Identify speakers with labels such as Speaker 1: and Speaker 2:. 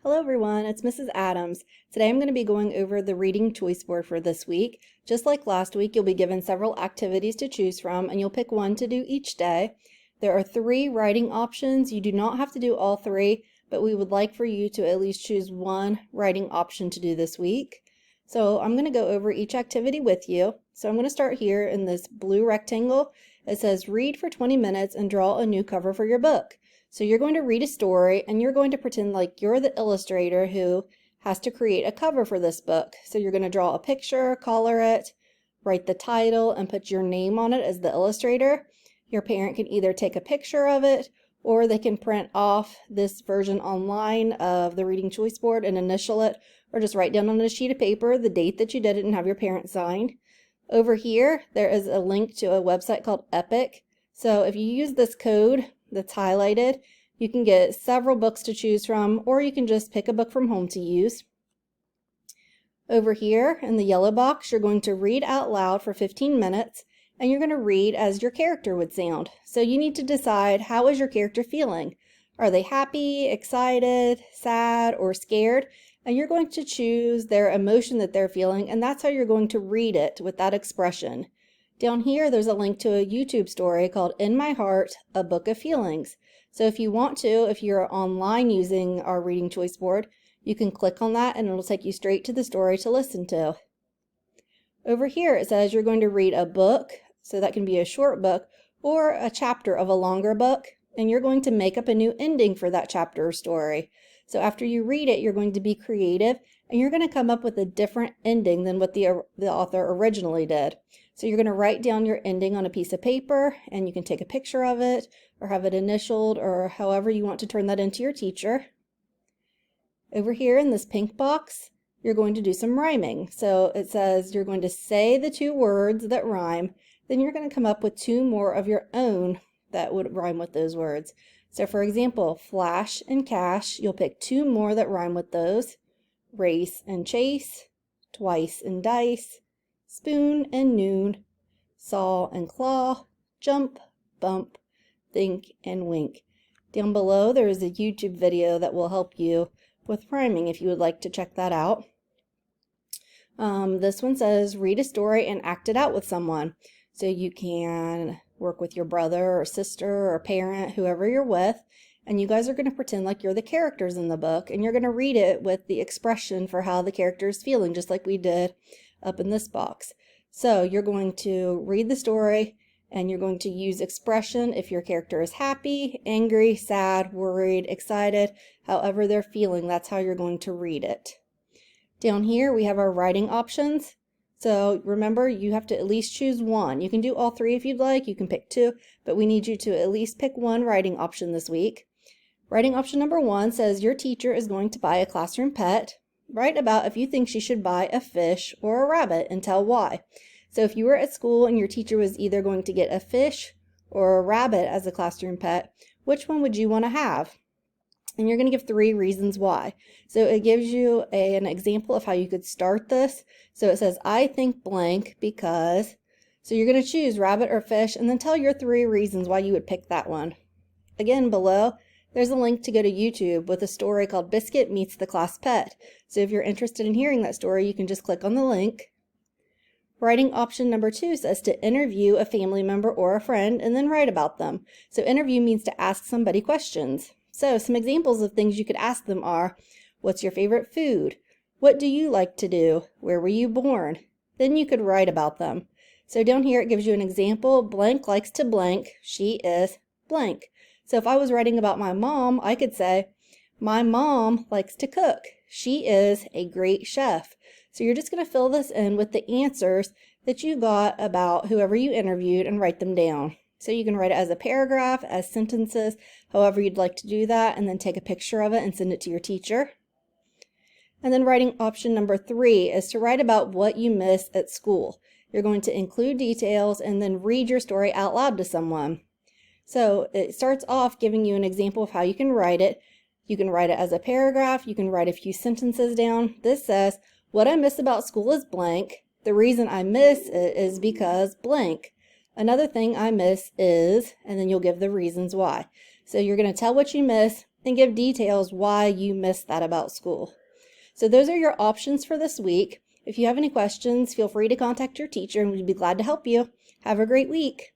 Speaker 1: Hello everyone, it's Mrs. Adams. Today I'm going to be going over the reading choice board for this week. Just like last week, you'll be given several activities to choose from and you'll pick one to do each day. There are 3 writing options. You do not have to do all 3, but we would like for you to at least choose one writing option to do this week. So I'm going to go over each activity with you. So I'm going to start here in this blue rectangle. It says read for 20 minutes and draw a new cover for your book. So you're going to read a story and you're going to pretend like you're the illustrator who has to create a cover for this book. So you're going to draw a picture, color it, write the title, and put your name on it as the illustrator. Your parent can either take a picture of it or they can print off this version online of the reading choice board and initial it, or just write down on a sheet of paper the date that you did it and have your parent sign. Over here, there is a link to a website called Epic. So if you use this code that's highlighted, you can get several books to choose from, or you can just pick a book from home to use. Over here in the yellow box, you're going to read out loud for 15 minutes, and you're going to read as your character would sound. So you need to decide, how is your character feeling? Are they happy, excited, sad, or scared? And you're going to choose their emotion that they're feeling, and that's how you're going to read it with that expression. Down here, there's a link to a YouTube story called In My Heart, A Book of Feelings. So if you want to, if you're online using our reading choice board, you can click on that and it'll take you straight to the story to listen to. Over here, it says you're going to read a book, so that can be a short book or a chapter of a longer book, and you're going to make up a new ending for that chapter or story. So after you read it, you're going to be creative and you're going to come up with a different ending than what the author originally did. So you're going to write down your ending on a piece of paper, and you can take a picture of it or have it initialed or however you want to turn that into your teacher. Over here in this pink box, you're going to do some rhyming. So it says you're going to say the 2 words that rhyme, then you're going to come up with 2 more of your own that would rhyme with those words. So for example, flash and cash, you'll pick 2 more that rhyme with those. Race and chase, twice and dice, spoon and noon, saw and claw, jump, bump, think and wink. Down below there is a YouTube video that will help you with rhyming if you would like to check that out. This one says read a story and act it out with someone. So you can work with your brother or sister or parent, whoever you're with, and you guys are going to pretend like you're the characters in the book, and you're going to read it with the expression for how the character is feeling, just like we did up in this box. So you're going to read the story and you're going to use expression if your character is happy, angry, sad, worried, excited, however they're feeling, that's how you're going to read it. Down here we have our writing options. So remember, you have to at least choose one. You can do all 3 if you'd like, you can pick 2, but we need you to at least pick one writing option this week. Writing option number 1 says your teacher is going to buy a classroom pet. Write about if you think she should buy a fish or a rabbit and tell why. So if you were at school and your teacher was either going to get a fish or a rabbit as a classroom pet, which one would you want to have? And you're going to give 3 reasons why. So it gives you an example of how you could start this. So it says, I think blank because. So you're going to choose rabbit or fish and then tell your 3 reasons why you would pick that one. Again, below, there's a link to go to YouTube with a story called Biscuit Meets the Class Pet. So if you're interested in hearing that story, you can just click on the link. Writing option number 2 says to interview a family member or a friend and then write about them. So interview means to ask somebody questions. So some examples of things you could ask them are, what's your favorite food? What do you like to do? Where were you born? Then you could write about them. So down here it gives you an example, blank likes to blank, she is blank. So if I was writing about my mom, I could say, my mom likes to cook. She is a great chef. So you're just going to fill this in with the answers that you got about whoever you interviewed and write them down. So you can write it as a paragraph, as sentences, however you'd like to do that, and then take a picture of it and send it to your teacher. And then writing option number 3 is to write about what you miss at school. You're going to include details and then read your story out loud to someone. So it starts off giving you an example of how you can write it. You can write it as a paragraph. You can write a few sentences down. This says, what I miss about school is blank. The reason I miss it is because blank. Another thing I miss is, and then you'll give the reasons why. So you're going to tell what you miss and give details why you missed that about school. So those are your options for this week. If you have any questions, feel free to contact your teacher and we'd be glad to help you. Have a great week.